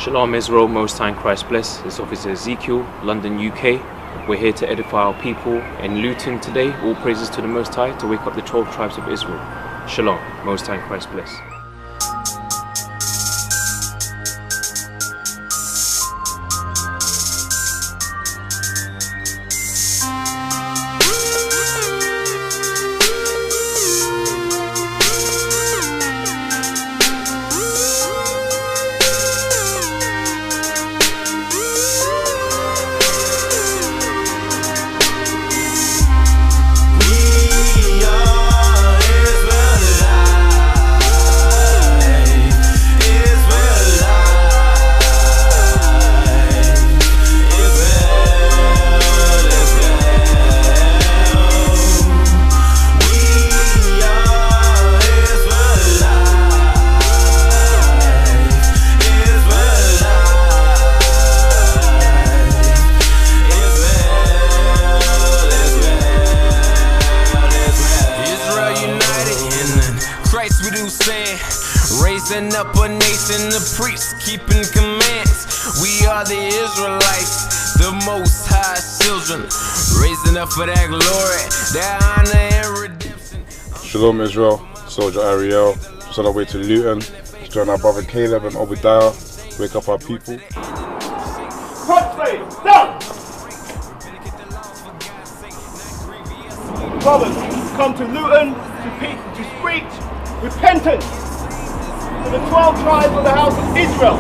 Shalom Israel, Most High in Christ bless. It's Officer Ezekiel, London, UK. We're here to edify our people in Luton today. All praises to the Most High to wake up the 12 tribes of Israel. Shalom, Most High in Christ bless. Raising up a nation of priests, keeping commands. We are the Israelites, the Most High children, raising up for that glory, that honor and redemption. Shalom Israel, Soldier Ariel, just on our way to Luton, to join our brother Caleb and Obadiah, wake up our people. Brothers, come to Luton to preach repentance to the 12 tribes of the house of Israel.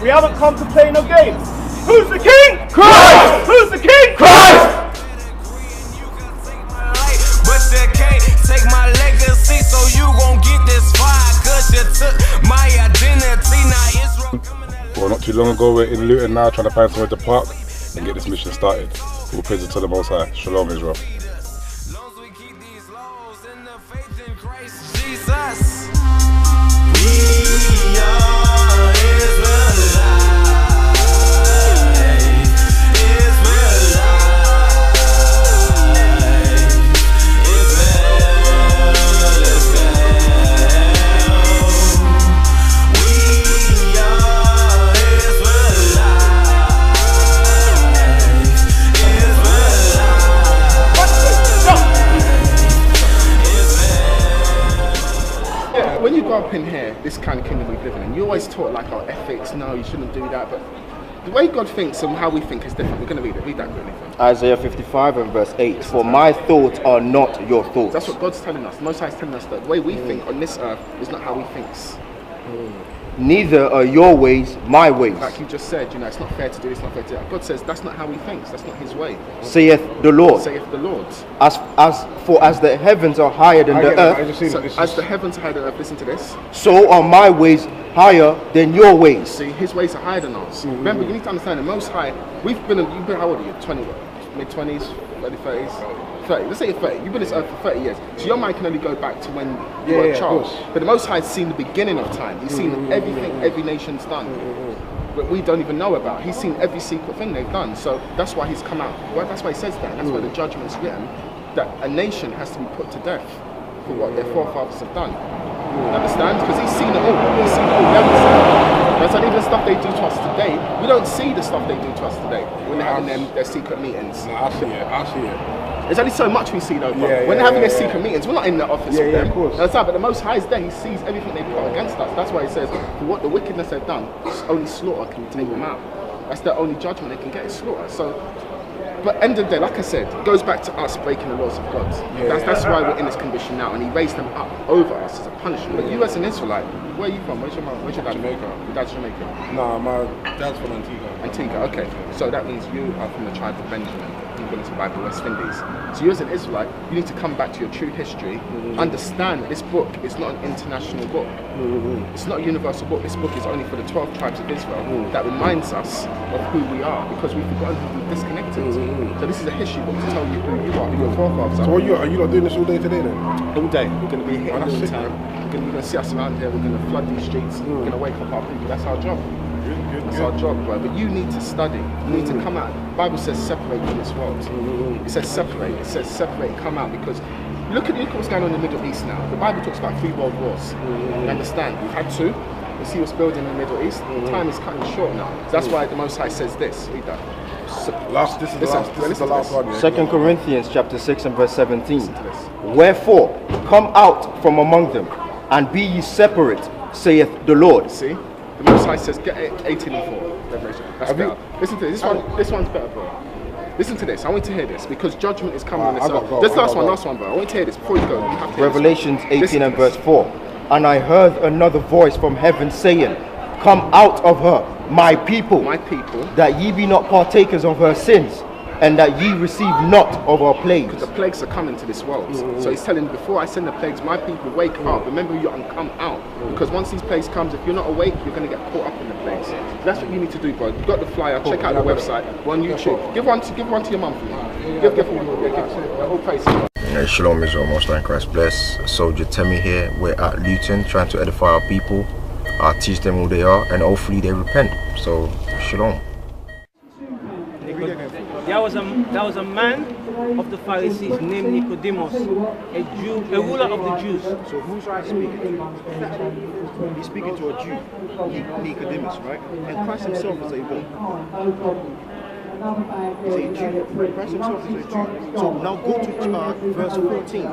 We haven't come to play no games. Who's the king? Christ! Who's the king? Christ! But you can't take my legacy, so you gon' get this fire, cause you took my identity. Now Israel. Well, not too long ago, we're in Luton now, trying to find somewhere to park and get this mission started. All praises to the Most High. Shalom Israel. When you grow up in here, this kind of kingdom we live in, you're always taught like our ethics, no, you shouldn't do that, but the way God thinks and how we think is different. We're going to read it. Read that quickly. Isaiah 55 and verse 8. For my thoughts are not your thoughts. That's what God's telling us. Most High is telling us that the way we think on this earth is not how he thinks. Neither are your ways my ways. Like you just said, it's not fair to do this, not fair to do that. God says that's not how he thinks. That's not his way. Saith the Lord. Saith the Lord. As the heavens are higher than the earth. So, as the heavens are higher than the earth, listen to this. So are my ways higher than your ways. See, his ways are higher than ours. Remember, you need to understand the Most High. You've been, how old are you? 20, mid-20s, early 30s? 30. Let's say you're 30. You've been in this earth for 30 years. So your mind can only go back to when you were a child. But the Most High has seen the beginning of time. He's seen everything every nation's done. But we don't even know about. He's seen every secret thing they've done. So that's why he's come out. Well, that's why he says that. That's why the judgment's written. That a nation has to be put to death for what their forefathers have done. You understand? Because he's seen it all. He's seen it all. That's like even the stuff they do to us today. We don't see the stuff they do to us today when they're having their secret meetings. No, I see it. There's only so much we see though. When they're having their secret meetings, we're not in the office with them. Of course. That's right, but the Most High is there. He sees everything they put against us. That's why he says, for what the wickedness they've done, only slaughter can take them out. That's the only judgment they can get is slaughter. So, but end of the day, like I said, it goes back to us breaking the laws of God. That's why we're in this condition now, and he raised them up over us as a punishment. But you as an Israelite, where are you from? Where's your mom? Where's your dad? Jamaica. Your dad's Jamaican? No, my dad's from Antigua. Antigua, okay. So that means you are from the tribe of Benjamin. You've gone to the West Indies. So you as an Israelite, you need to come back to your true history, understand that this book is not an international book. It's not a universal book. This book is only for the 12 tribes of Israel. That reminds us of who we are, because we've forgotten who we've disconnected. So this is a history book to tell you who you are, who your forefathers are. So are you not doing this all day today then? All day. We're going to be hitting all the time. You're going to see us around here. We're going to flood these streets. We're going to wake up our people. That's our job. That's our job, bro. But you need to study. You need to come out. The Bible says separate from this world. It says separate. It says separate, come out, because look at what's going on in the Middle East now. The Bible talks about 3 world wars. You understand? We've had 2. You see what's building in the Middle East? Time is cutting short now. So that's why the Most High says this. Read that. This is the last one. Yeah. 2 Corinthians chapter 6 and verse 17. Wherefore, come out from among them, and be ye separate, saith the Lord. See? The Most High says, get 18 and 4. Revelation. That's better. Listen to this. This one's better, bro. Listen to this. I want you to hear this because judgment is coming on this earth. This last one, bro. I want you to hear this before you go. You have to Revelations 18 and verse 4. And I heard another voice from heaven saying, come out of her, my people, that ye be not partakers of her sins, and that ye receive not of our plagues. The plagues are coming to this world. So he's telling, before I send the plagues, my people, wake up. Remember you and come out. Because once these plagues comes, if you're not awake, you're going to get caught up in the plagues. That's what you need to do, bro. You've got the flyer. Check out the website. We're on YouTube. Give one to your mum for me. Give one. Yeah, all praise. Hey, Shalom Israel, Most High in Christ bless. Soldier Temi here. We're at LUTON trying to edify our people. Teach them who they are, and hopefully they repent. So, Shalom. There was a man of the Pharisees named Nicodemus, a Jew, a ruler of the Jews. So who's speaking to? He's speaking to a Jew, Nicodemus, right? And Christ himself is a what? He's a Jew. Christ himself is a Jew. So now go to verse 14.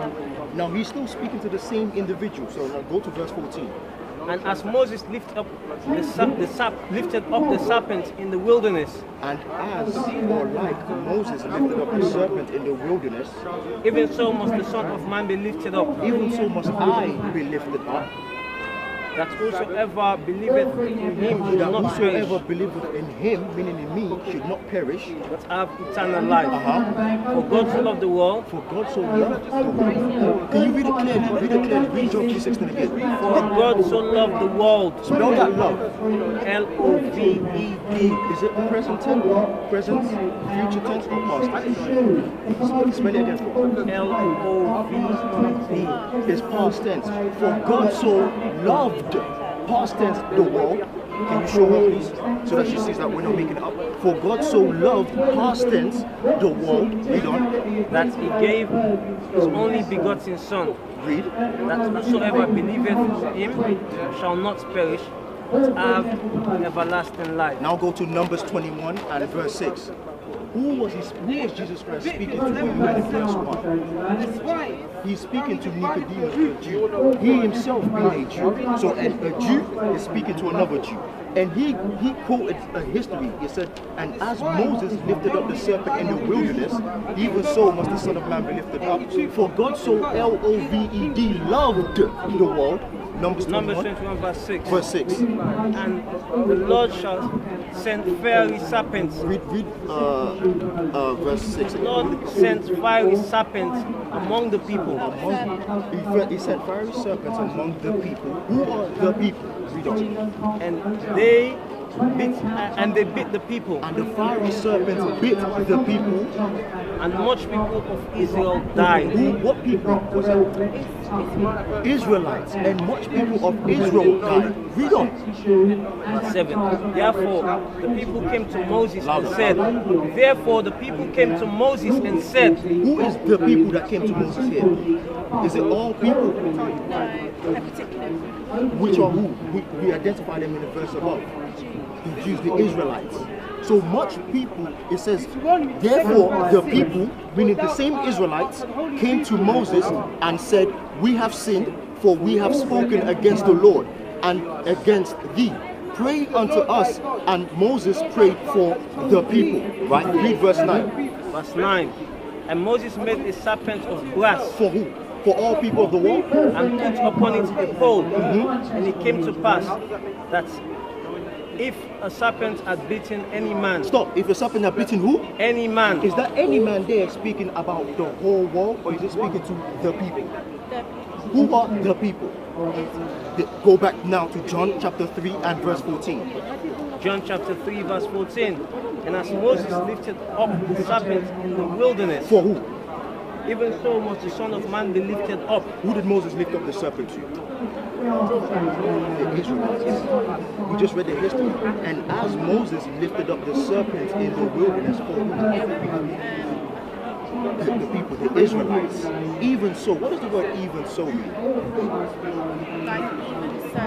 Now he's still speaking to the same individual. So now go to verse 14. And as Moses lifted up the serpent in the wilderness, and as or like Moses lifted up the serpent in the wilderness, even so must the Son of Man be lifted up. Even so must I be lifted up. That whosoever believeth in him should not perish. Whosoever believeth in him, meaning in me, should not perish, but have eternal life. For God so loved the world. For God so loved the world. Can you read it clearly? Read it clearly. Read John 3:16 again. For God so loved the world. Spell that love. L-O-V-E-D. Is it present tense, present, future tense, or past tense? Spell it again for me. L-O-V-E-D. It's past tense. For God so loved, past tense, the world. Can you show her, please, so that she sees that we're not making it up? For God so loved, past tense, the world. Read on. That he gave his only begotten Son. Read. That whosoever believeth him shall not perish, but have everlasting life. Now go to Numbers 21 and verse 6. Who was Jesus Christ speaking to when he read verse 1? He's speaking to Nicodemus, a Jew. He himself being a Jew. So a Jew is speaking to another Jew. And he quoted a history. He said, and as Moses lifted up the serpent in the wilderness, even so must the Son of Man be lifted up. For God so L-O-V-E-D loved the world. Numbers 21 verse 6. Verse 6. And the Lord shall send fiery serpents. Read verse 6. The Lord sent fiery serpents among the people. He sent fiery serpents among the people. Who are the people? Read on. And they bit the people. And the fiery serpents bit the people. And much people of Israel died. What people was it? Israelites. And much people of Israel died. Read on. Verse 7. Therefore the people came to Moses and said, who is the people that came to Moses here? Is it all people? Which are who? We identify them in the verse above. The Jews, the Israelites. So much people, it says, therefore the people, meaning the same Israelites, came to Moses and said, we have sinned, for we have spoken against the Lord and against thee. Pray unto us. And Moses prayed for the people. Right? Read verse 9. Verse 9. And Moses made a serpent of brass. For who? For all people of the world? And put upon it a pole. And it came to pass that if a serpent had bitten any man. Stop. If a serpent had bitten who? Any man. Is that any man there speaking about the whole world, or is it speaking to the people? Who are the people? Go back now to John chapter 3 and verse 14. John chapter 3 verse 14. And as Moses lifted up the serpent in the wilderness. For who? Even so must the Son of Man be lifted up. Who did Moses lift up the serpent to? The Israelites. We just read the history. And as Moses lifted up the serpent in the wilderness, for who? the people, the Israelites. Even so, what does the word even so mean? Like even so,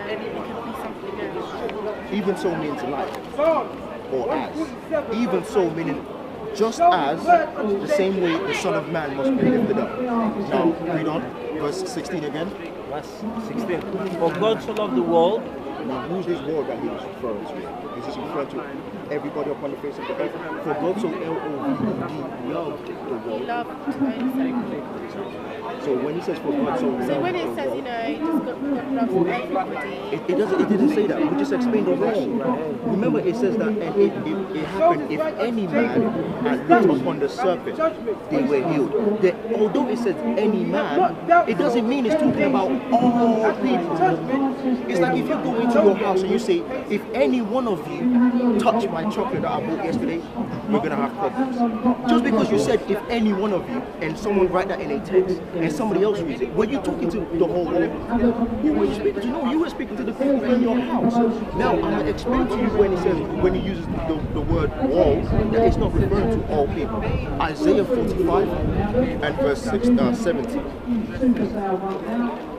it could be something else. Even so means like, or as. Even so meaning just as, the same way the Son of Man must be lifted up. Now, read on, verse 16 again. Verse 16. For God so loved the world. Now, who's this world that he was referring to? Is this referring to everybody upon the face of the earth? For God so L-O-V-E-D loved the He world. loved to own something. So when he says for God so loved So when it the says, world, you know, just God loves everybody. it didn't say that. We just explained already. Remember, it says that, and it happened if any man had looked upon the serpent, they were healed. Although it says any man, it doesn't mean it's talking about all people. It's like if you go into your house and you say, if any one of you touch my chocolate that I bought yesterday, we're gonna have problems. Just because you said if any one of you, and someone write that in a text, and somebody else reads it, were you talking to the whole world? Who were you speaking to? No, you were speaking to the people in your house. Now I'm gonna explain to you when he uses the word all, that it's not referring to all people. Isaiah 45 and verse 17.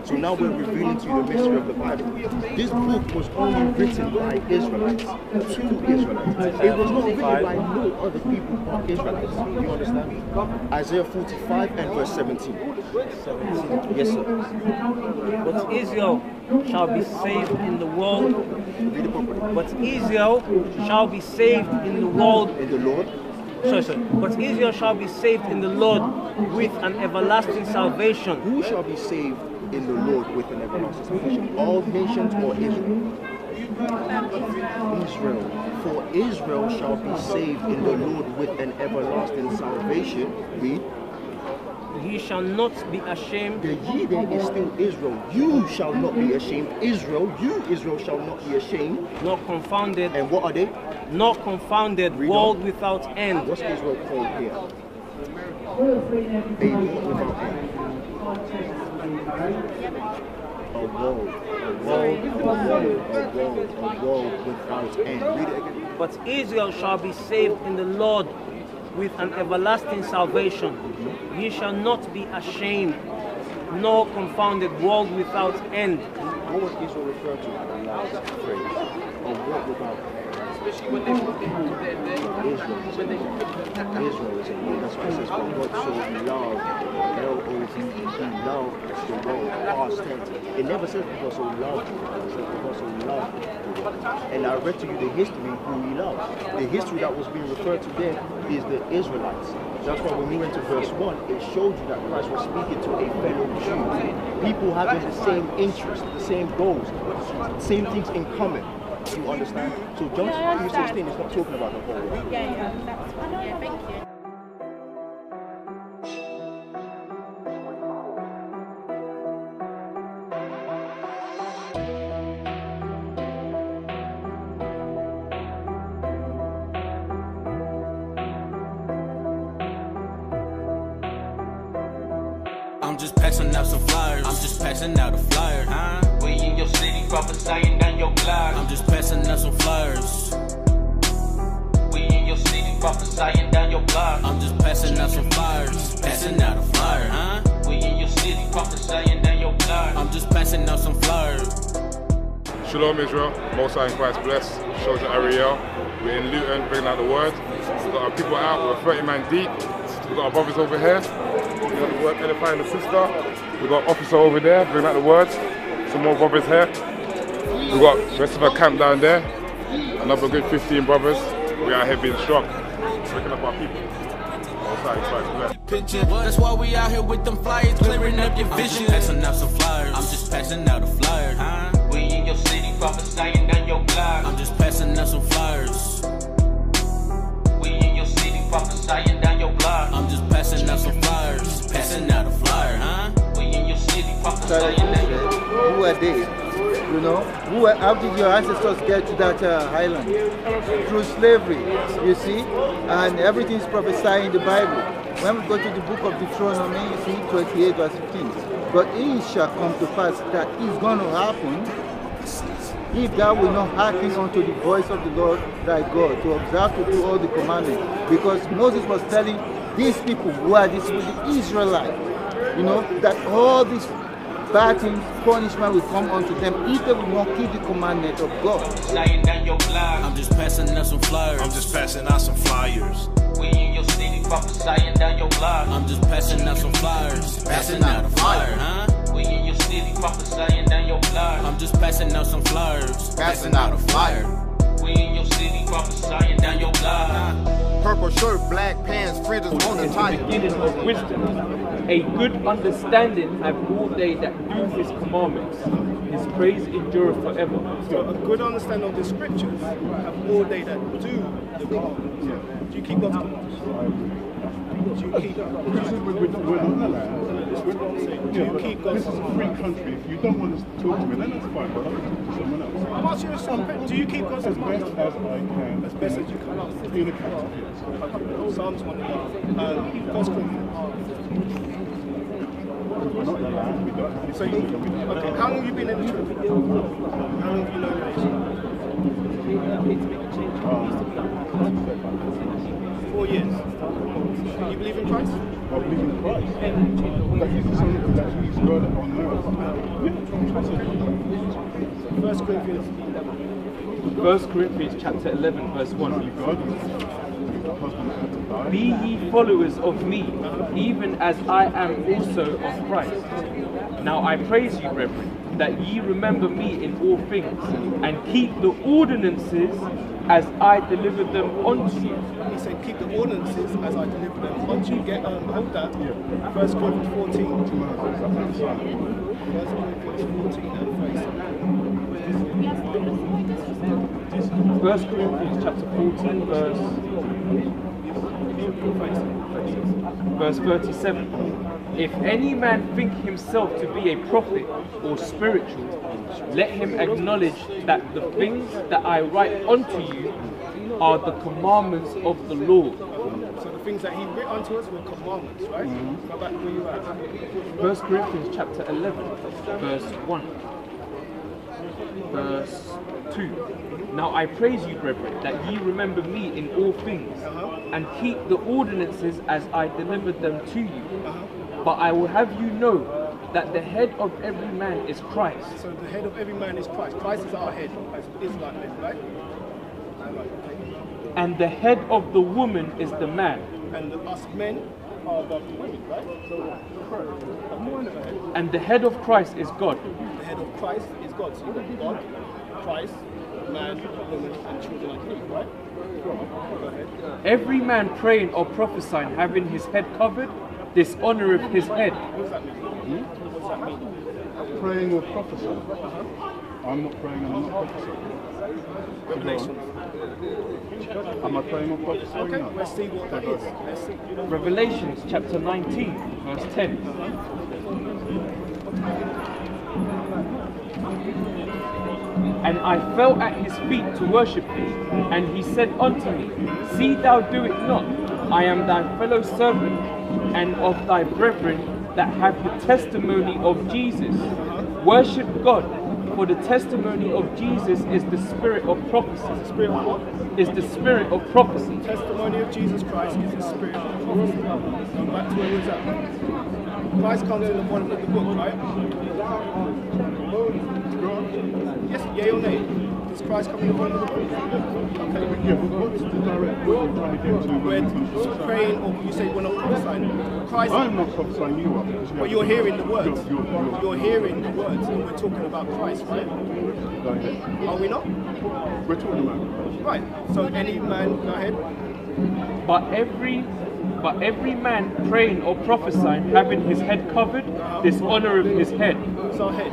So now we're revealing to you the mystery of the Bible. This book was only written by Israelites, to Israelites. It was not written by no other people but Israelites. Do you understand? Isaiah 45 and verse 17. 17. Yes, sir. But Israel shall be saved in the world. Read it properly. But Israel shall be saved in the world. In the Lord. Sorry. But Israel shall be saved in the Lord with an everlasting salvation. Who shall be saved in the Lord with an everlasting salvation? All nations or Israel? Israel. For Israel shall be saved in the Lord with an everlasting salvation. Read. Ye shall not be ashamed. The ye there is still Israel. You shall not be ashamed. Israel, you Israel shall not be ashamed. Nor confounded. And what are they? Not confounded, Read world on. without end. What's Israel called here? A world without end. A world without end. Read it again. But Israel shall be saved in the Lord with an everlasting salvation. Ye shall not be ashamed, nor confounded, world without end. What was Israel referred to in the last phrase? A world without end. Israel is a word. That's why it says, for God so loved, L-O-V-E, loved the world, past tense. It never says for God so loved, it says for God so loved the world. And I read to you the history who he loved. The history that was being referred to there is the Israelites. That's why when we went to verse 1, it showed you that Christ was speaking to a fellow Jew. People having the same interests, the same goals, same things in common. Do you understand? So John 3:16 is not talking about the whole world. Yeah, that's fine. Yeah, thank you. I'm just passing out some flyers. I'm just passing out a flyer. We in your city prophesying down your block. I'm just passing out some flyers. We in your city prophesying down your block. I'm just passing out some flyers. Passing out a flyer. We in your city prophesying down your block. I'm just passing out some flyers. Shalom Israel, Most High in Christ bless. Soldier Ariel. We're in Luton bringing out the word. We've got our people out, we're 30 man deep. We've got our brothers over here. We've got the word edifying the sister. We've got officer over there bringing out the words. Some more brothers here. We've got the rest of our camp down there. Another good 15 brothers. We are here being strong. Waking up our people. Most High in Christ bless. That's why we out here with them flyers, clearing up your vision. I'm just passing out some flyers. I'm just passing out a flyer. We in your city prophesying down your block. I'm just passing out some flyers. We in your city prophesying down your block. I'm just passing out some flyers. Passing out a flyer. We in your city prophesying down your block. Who are they? You know, how did your ancestors get to that island? Through slavery, you see, and everything is prophesied in the Bible. When we go to the book of Deuteronomy, you see 28 verse 15. But it shall come to pass that is going to happen if thou will not hearken unto the voice of the Lord thy God, to observe to do all the commandments. Because Moses was telling these people who are these the Israelites, you know, that all these bad things, punishment will come unto them if they will not keep the commandment of God. I'm just passing out some flyers. I'm just passing out some flyers. We in your city prophesying down your block. I'm just passing out some flyers. Passing out a flyer, huh? We in your city prophesying down your block. I'm just passing out some flyers. Passing out a flyer. We in your city prophesying down your block. Purple shirt, black pants, fritters on the Is the tie. beginning of wisdom. A good understanding have all they that do his commandments. His praise endureth forever. So a good understanding of the scriptures have all they that do the commandments. Do you keep God's commandments? Do you keep? We're not allowed. Do you keep God's This is a free country. If you don't want to talk to me, then that's fine. But I'll talk to someone else. I'm asking you something. Do you keep God's As commandments? best as I can. As best as you can. In a captive. Psalms 1. God's commandments. We're not allowed. We don't have to. So okay, how long have you been in the church? How long have you known Jesus? 4 years. You believe in Christ? I believe in Christ. That he's the Son of that he's God on earth. 1 Corinthians 11. 1 Corinthians chapter 11 verse 1. God, your husband had to die. Be ye followers of me, even as I am also of Christ. Now I praise you, brethren, that ye remember me in all things, and keep the ordinances as I delivered them unto you. He said, keep the ordinances as I deliver them unto you. Get hold that. 1 Corinthians 14. 1 Corinthians 14 and 1 Corinthians chapter 14 verse 37. If any man think himself to be a prophet or spiritual, let him acknowledge that the things that I write unto you are the commandments of the Lord. So the things that he writ unto us were commandments, right? Go back where you are. 1 Corinthians chapter 11 verse 1. Verse 2. Now I praise you, brethren, that ye remember me in all things, and keep the ordinances as I delivered them to you. But I will have you know that the head of every man is Christ. So the head of every man is Christ. Christ is our head, as Israelite men, right? And the head of the woman is the man. And us men are above the women, right? So and the head of Christ is God. The head of Christ is God. So you've got God, Christ, man, woman, and children like Eve, right? Go ahead. Every man praying or prophesying having his head covered dishonoureth his head. What does that mean? What does that mean? Praying or prophesying. I'm not praying and I'm not prophesying. Revelation. Am I praying or prophesying? Okay, No. let's see what that is. Let's see. Revelations chapter 19 verse 10. And I fell at his feet to worship him, and he said unto me, See thou do it not, I am thy fellow servant, and of thy brethren that have the testimony of Jesus. Worship God, for the testimony of Jesus is the spirit of prophecy. The spirit of what? Is the spirit of prophecy. Testimony of Jesus Christ is the spirit of prophecy. Go back to where we was at. Christ comes in the bottom of the book, right? Yes, yea or nay? Does Christ come in the bottom of the book? Okay. Yeah, but what's the direct what you're trying to get to when it comes to praying, or you say we're not prophesying. Christ. I'm not prophesying, you are. But you're hearing the words. You're hearing the words, and we're talking about Christ, right? Go ahead. Are we not? We're talking about Christ. Right. So any man, go ahead. But every man praying or prophesying having his head covered dishonoureth his head. Who's our head?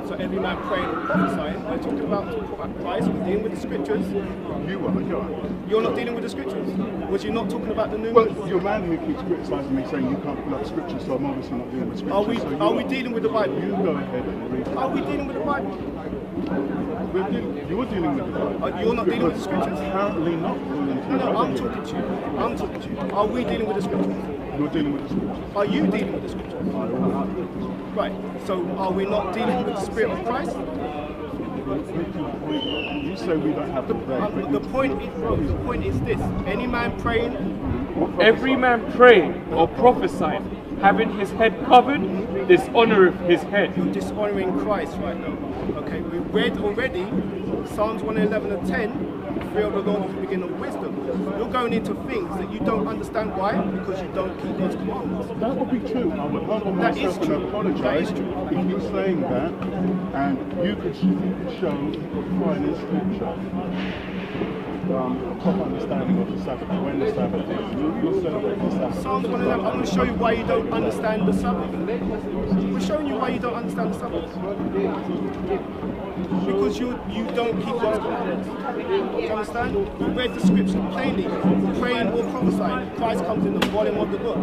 So every man praying or prophesying, we're talking about Christ, we're dealing with the scriptures. You are. You're not dealing with the scriptures. Was you not talking about the new? Well, your man who keeps criticising me saying you can't pull up scripture, so I'm obviously not dealing with scripture. Are we dealing with the Bible? You go ahead and read. Are we dealing with the Bible? You're dealing with the Bible. You're not dealing with the scriptures? Apparently not. No, I'm talking to you. I'm talking to you. Are we dealing with the scriptures? You're dealing with the scriptures. Are you dealing with the scriptures? Right. So are we not dealing with the spirit of Christ? You say we don't have to pray. The point is this: any man praying, every man praying or prophesying, having his head covered, dishonoureth his head. you're dishonoring Christ right now. Okay, we read already Psalms 111 and 10. Fear of the Lord is the beginning of wisdom. You're going into things that you don't understand. Why? Because you don't keep God's commandments. That would be true. I would humble myself and apologise if you're saying that, and you could show find in Scripture a proper understanding of the Sabbath, when the Sabbath is. You're celebrating the Sabbath. Psalms 111. I'm going to show you why you don't understand the Sabbath. We're showing you why you don't understand the Sabbath. Because you don't keep God's commandments. Do you understand? We read the scripture plainly. Praying or prophesying. Christ comes in the volume of the book. Do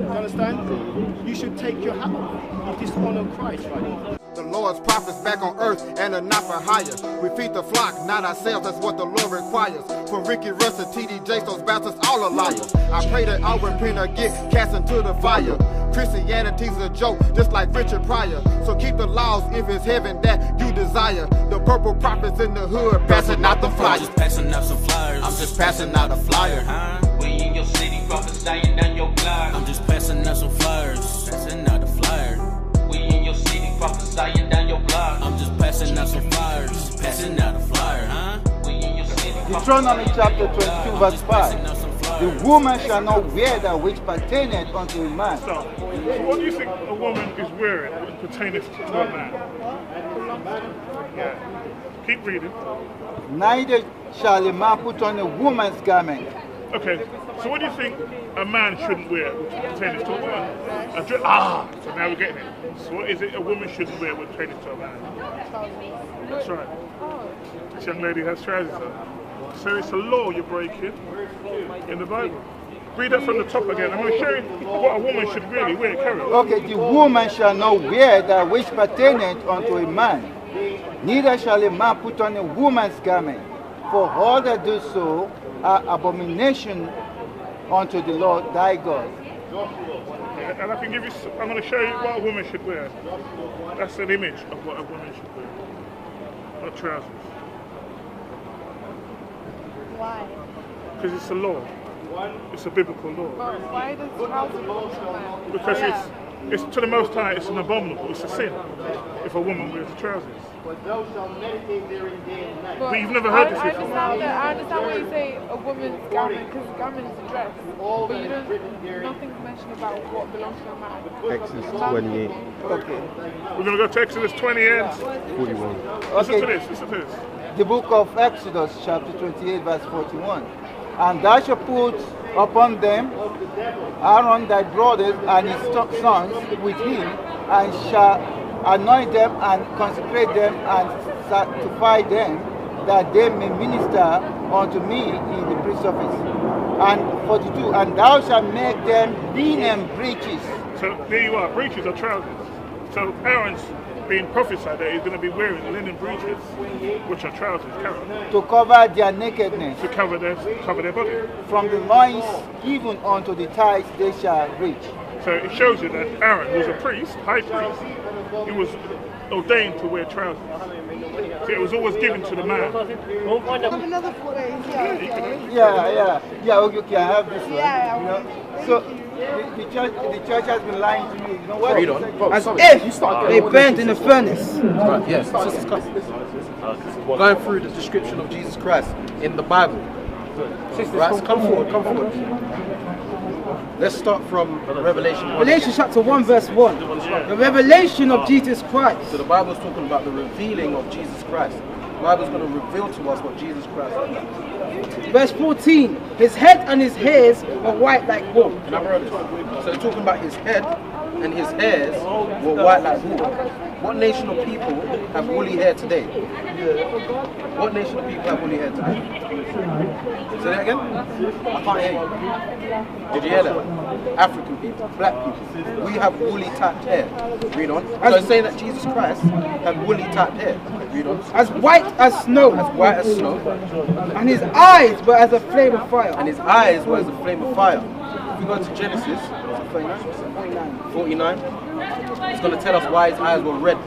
you understand? You should take your hat off. You dishonor Christ right now. The Lord's prophets back on earth and are not for hire. We feed the flock, not ourselves, that's what the Lord requires. From Ricky Russ to TD Jakes, those bastards all are liars. I pray that I'll repent or get cast into the fire. Christianity's a joke, just like Richard Pryor. So keep the laws if it's heaven that you desire. The purple prophets in the hood passing out the flyers. I'm just passing out some flyers. I'm just passing out a flyer. We in your city, prophesying down your block. I'm just passing out some flyers. Passing out a flyer. We in your city, prophesying down your block. I'm just passing out some flyers. Passing out a flyer, huh? We in your city. Deuteronomy chapter 22 verse 5. The woman shall not wear that which pertaineth unto a man. So what do you think a woman is wearing that pertaineth to a man? Yeah. Keep reading. Neither shall a man put on a woman's garment. Okay, so what do you think a man shouldn't wear which pertains to a woman? So now we're getting it. So what is it a woman shouldn't wear which pertains to a man? That's right. This young lady has trousers on. So it's a law you're breaking in the Bible. Read that from the top again. I'm going to show you what a woman should really wear. Carry on. Okay, the woman shall not wear that which pertaineth unto a man. Neither shall a man put on a woman's garment. For all that do so are abomination unto the Lord thy God. And I can give you, I'm going to show you what a woman should wear. That's an image of what a woman should wear. Not trousers. Why? Because it's a law. It's a biblical law. Why does trousers belong to man? Because it's to the Most High, it's an abominable, it's a sin if a woman wears trousers. But you've never heard this before. I understand why you say a woman's garment, because a garment is a dress. But you don't, nothing's mentioned about what belongs to a man. Exodus 28. Okay. We're going to go to Exodus 20 and 41. Listen to this, listen to this. The book of Exodus chapter 28 verse 41. And thou shalt put upon them Aaron thy brothers and his sons with him, and shall anoint them and consecrate them and sanctify them, that they may minister unto me in the priest's office. And 42, and thou shalt make them linen breeches. So there you are, breeches are trousers. So Aaron's being prophesied that he's going to be wearing linen breeches, which are trousers, to cover their nakedness, to cover their body. From the loins even unto the thighs they shall reach. So it shows you that Aaron was a priest, high priest. He was ordained to wear trousers. So it was always given to the man. Have another photo. Yeah, okay, I have this one. Yeah, you know? So the church has been lying to me. You know what? Read on. As if they burnt in the furnace. Right, yes. Going through the description of Jesus Christ in the Bible. Right, come forward. Let's start from Revelation 1. Revelation chapter 1 verse 1. The revelation of Jesus Christ. So the Bible is talking about the revealing of Jesus Christ. The Bible is going to reveal to us what Jesus Christ is. Verse 14. His head and his hairs are white like wool. So it's talking about his head and his hairs were white like wool. What nation of people have woolly hair today? What nation of people have woolly hair today? Say that again? I can't hear you. Did you hear that? African people, black people. We have woolly tapped hair. Read on. So it's saying that Jesus Christ had woolly tapped hair. Read on. As white as snow. As white as snow. And his eyes were as a flame of fire. And his eyes were as a flame of fire. If we go to Genesis 49. It's going to tell us why his eyes were red.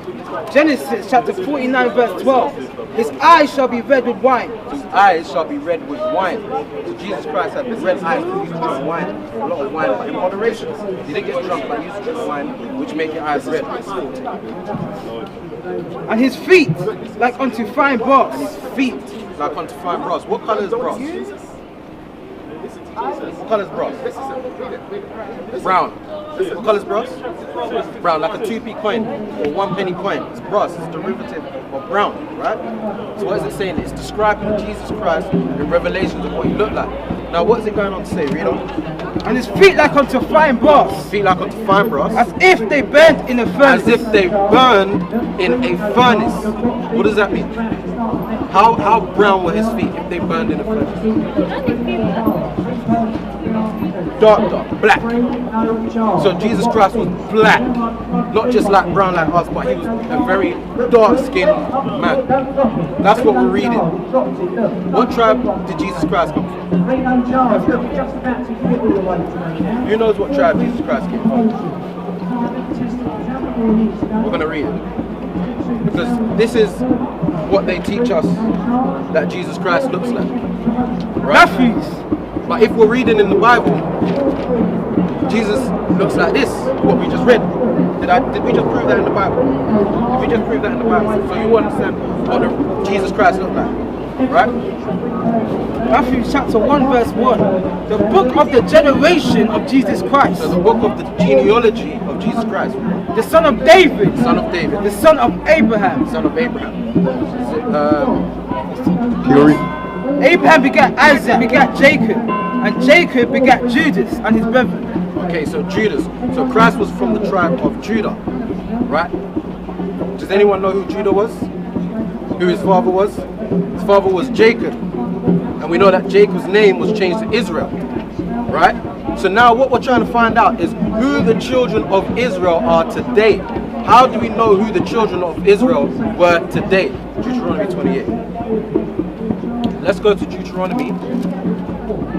Genesis chapter 49 verse 12. His eyes shall be red with wine. His eyes shall be red with wine. So Jesus Christ had red eyes because he used to drink wine, a lot of wine, but in moderation. He didn't get drunk, but he used to drink wine, which make your eyes red. And his feet like unto fine brass. And his feet like unto fine brass. What colour is brass? What colour is brass? Brown. What colour is brass? Brown, like a 2p coin or 1 penny coin. It's brass, it's a derivative of brown, right? So what is it saying? It's describing Jesus Christ in Revelations of what he looked like. Now what is it going on to say? Read on. And his feet like unto fine brass. His feet like unto fine brass. As if they burned in a furnace. As if they burned in a furnace. What does that mean? How brown were his feet if they burned in a furnace? Dark, black. So Jesus Christ was black, not just like brown like us, but he was a very dark-skinned man. That's what we're reading. What tribe did Jesus Christ come from? Who knows what tribe Jesus Christ came from? We're going to read it. Because this is what they teach us that Jesus Christ looks like. Right? But if we're reading in the Bible, Jesus looks like this, what we just read. Did we just prove that in the Bible? Did we just prove that in the Bible? So you understand what Jesus Christ looked like, right? Matthew chapter 1 verse 1. The book of the generation of Jesus Christ. So the book of the genealogy of Jesus Christ. The son of David. The son of David. The son of Abraham. The son of Abraham. Abraham begat Isaac, begat Jacob, and Jacob begat Judas and his brethren. Okay, so Judas. So Christ was from the tribe of Judah, right? Does anyone know who Judah was? Who his father was? His father was Jacob. And we know that Jacob's name was changed to Israel, right? So now what we're trying to find out is who the children of Israel are today. How do we know who the children of Israel were today? Deuteronomy 28. Let's go to Deuteronomy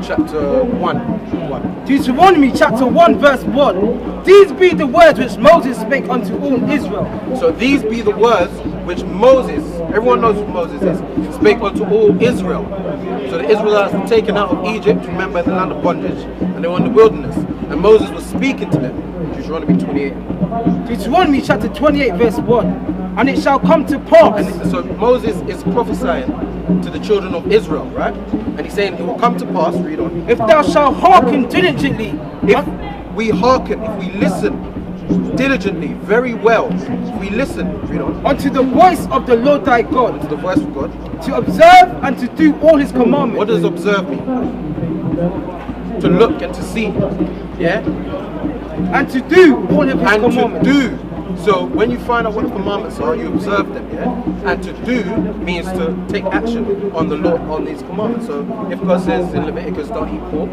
chapter 1. Deuteronomy chapter 1 verse 1. These be the words which Moses spake unto all Israel. So these be the words which Moses, everyone knows who Moses is, spake unto all Israel. So the Israelites were taken out of Egypt, remember, in the land of bondage, and they were in the wilderness. And Moses was speaking to them. Deuteronomy 28. Deuteronomy chapter 28 verse 1. And it shall come to pass. And so Moses is prophesying to the children of Israel, right? And he's saying it will come to pass, read on. If thou shalt hearken diligently. If we hearken, if we listen diligently, very well, if we listen, read on. Unto the voice of the Lord thy God. Unto the voice of God. To observe and to do all his commandments. What does observe mean? To look and to see, yeah? And to do all of his commandments. And to do. So when you find out what the commandments are, you observe them, yeah? And to do means to take action on the Lord, on these commandments. So if God says in Leviticus, don't eat pork,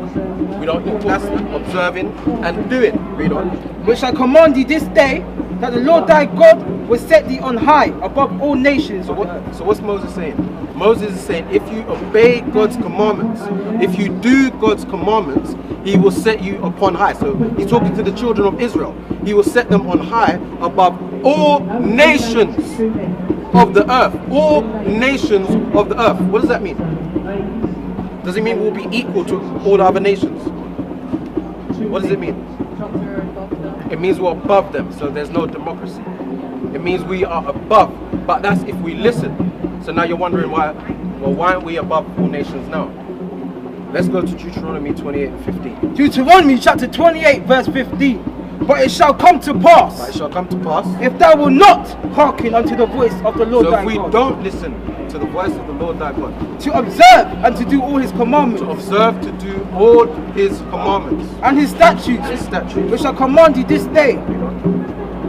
we don't eat pork. That's observing and doing. Read on. Which I command thee this day, that the Lord thy God will set thee on high above all nations. So what's Moses saying? Moses is saying if you obey God's commandments, if you do God's commandments, he will set you upon high. So he's talking to the children of Israel. He will set them on high above all nations of the earth. All nations of the earth. What does that mean? Does it mean we'll be equal to all the other nations? What does it mean? It means we're above them, so there's no democracy. It means we are above, but that's if we listen. So now you're wondering why aren't we above all nations now? Let's go to Deuteronomy 28:15. Deuteronomy chapter 28 verse 15. But it shall come to pass. But it shall come to pass. If thou wilt not hearken unto the voice of the Lord thy God. So if we don't listen to the voice of the Lord thy God. To observe and to do all his commandments. To observe to do all his commandments. And his statutes. His statutes. Which shall command thee this day.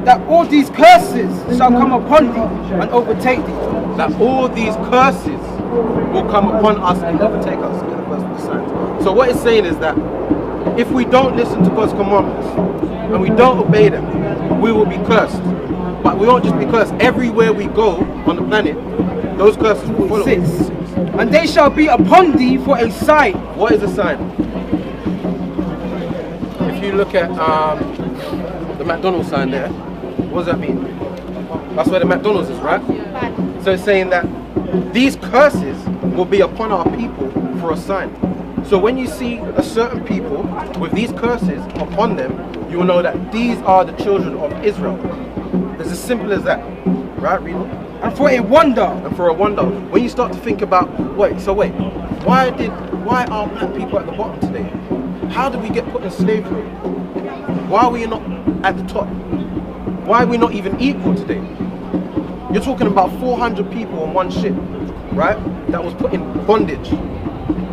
That all these curses shall come upon thee and overtake thee. That all these curses will come upon us and overtake us. Get the verse with the signs. So what it's saying is that if we don't listen to God's commandments and we don't obey them, we will be cursed. But we won't just be cursed. Everywhere we go on the planet, those curses will follow us. And they shall be upon thee for a sign. What is a sign? you look at the McDonald's sign there, what does that mean? That's where the McDonald's is, right? So it's saying that these curses will be upon our people for a sign. So when you see a certain people with these curses upon them, you will know that these are the children of Israel. It's as simple as that, right? Read on. And for a wonder. And for a wonder. When you start to think about, wait, why are black people at the bottom today? How did we get put in slavery? Why are we not at the top? Why are we not even equal today? You're talking about 400 people on one ship, right? That was put in bondage.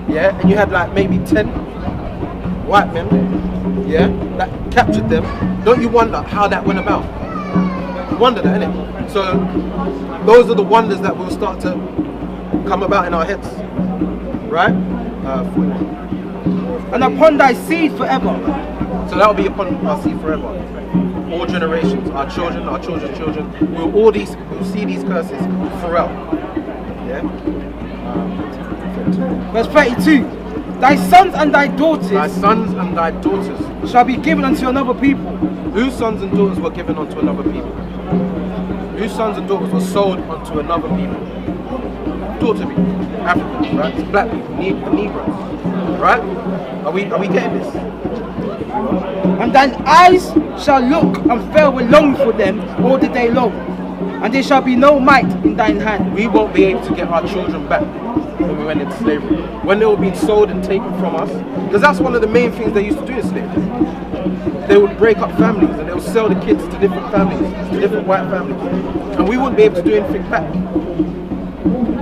Yeah, and you had like maybe 10 white men, yeah, that captured them. Don't you wonder how that went about? You wonder that, innit? So those are the wonders that will start to come about in our heads, right? And upon thy seed forever. So that will be upon our seed forever. All generations, our children's children, we'll see these curses forever. Yeah. Verse 32. Thy sons and thy daughters. Thy sons and thy daughters shall be given unto another people. Whose sons and daughters were given unto another people? Whose sons and daughters were sold unto another people? Talk to me. Africans, right? It's black people, the Negroes, right? Are we getting this? And thine eyes shall look and fail with longing for them all the day long, and there shall be no might in thine hand. We won't be able to get our children back when we went into slavery, when they were being sold and taken from us, because that's one of the main things they used to do in slavery. They would break up families and they would sell the kids to different families, to different white families, and we wouldn't be able to do anything back.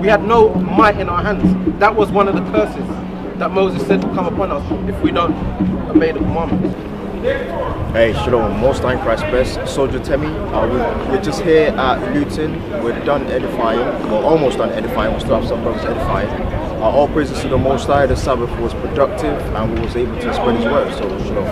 We had no might in our hands. That was one of the curses that Moses said will come upon us if we don't obey the commandments. Hey, Shalom, Most High Christ bless. Soldier Temi, we're just here at Luton. We're done edifying, well, almost done edifying. We still have some brothers edifying. All praises to the Most High. The Sabbath was productive and we was able to spread His word. So, Shalom.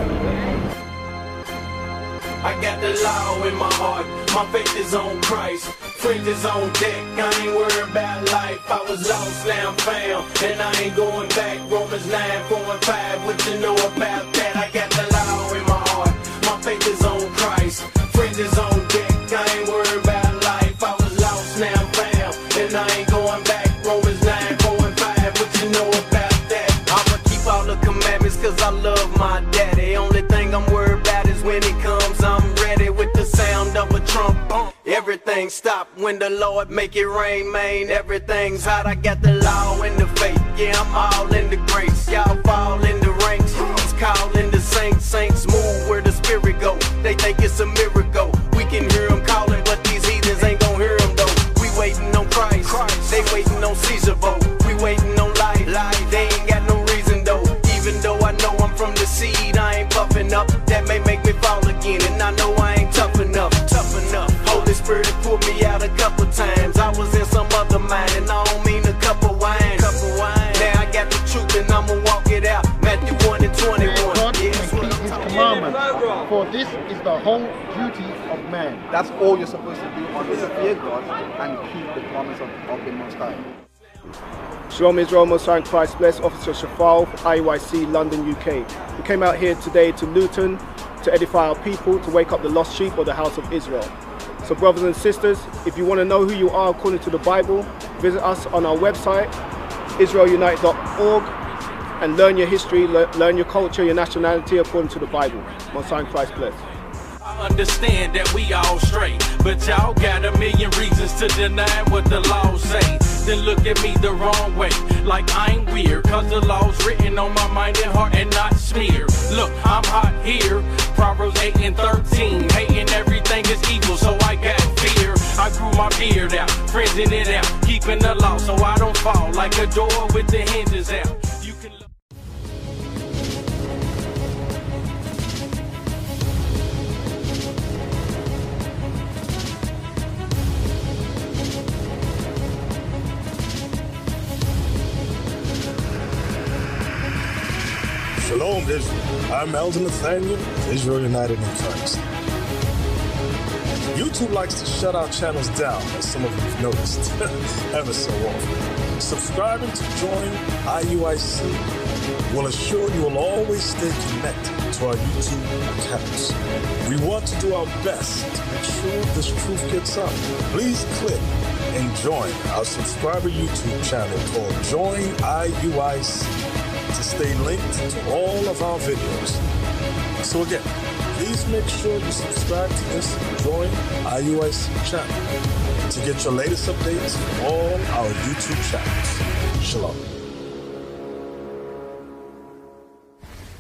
I got the law in my heart, my faith is on Christ, friends is on deck, I ain't worried about life, I was lost, now I'm found, and I ain't going back, Romans 9, 4 and 5, what you know about that, I got the law in my heart, my faith is on Christ, friends is on deck, I ain't worried about life, I was lost, now I'm found, and I ain't going back, Romans 9, 4 and 5, what you know about that, I'ma keep all the commandments cause I love my daddy, only thing I'm worried about is when it comes, I'm ready with the sound of a trump. Everything stop when the Lord make it rain, man. Everything's hot. I got the law and the faith. Yeah, I'm all in the grace. Y'all fall in the ranks. He's calling the saints move where the spirit go. They think it's a miracle. We can hear them calling, but these heathens ain't gonna hear them though. We waiting on Christ. They waiting on Caesar vote. We waiting on life. They ain't got no reason though. Even though I know I'm from the seed, I ain't puffing up. That may make me fall again, and I know I ain't tough enough. Holy Spirit pulled me out a couple times. I was in some other mind, and I don't mean a cup of wine. Now I got the truth, and I'ma walk it out. Matthew 1 and 21. God keep His commandments, for this is the whole duty of man. That's all you're supposed to do, is to fear God and keep the commandments of the Most High. Shalom Israel, Most High Christ bless. Officer Shafal, I.U.I.C, London, UK. We came out here today to Luton to edify our people, to wake up the lost sheep of the house of Israel. So brothers and sisters, if you want to know who you are according to the Bible, visit us on our website, israelunite.org, and learn your history, learn your culture, your nationality according to the Bible. Most High Christ bless. I understand that we all straight, but y'all got a million reasons to deny what the law say. Then look at me the wrong way, like I'm weird, cause the law's written on my mind and heart and not smeared. Look, I'm hot here, Proverbs 8 and 13, hating everything is evil, so I got fear. I grew my beard out, friending it out, keeping the law so I don't fall like a door with the hinges out. Shalom, Israel. I'm Elder Nathaniel, Israel United in Christ. YouTube likes to shut our channels down, as some of you have noticed, ever so often. Subscribing to join I.U.I.C will assure you will always stay connected to our YouTube accounts. We want to do our best to make sure this truth gets out. Please click and join our subscriber YouTube channel called Join I.U.I.C. to stay linked to all of our videos. So again, please make sure you subscribe to this Join I.U.I.C. channel to get your latest updates from all our YouTube channels. Shalom.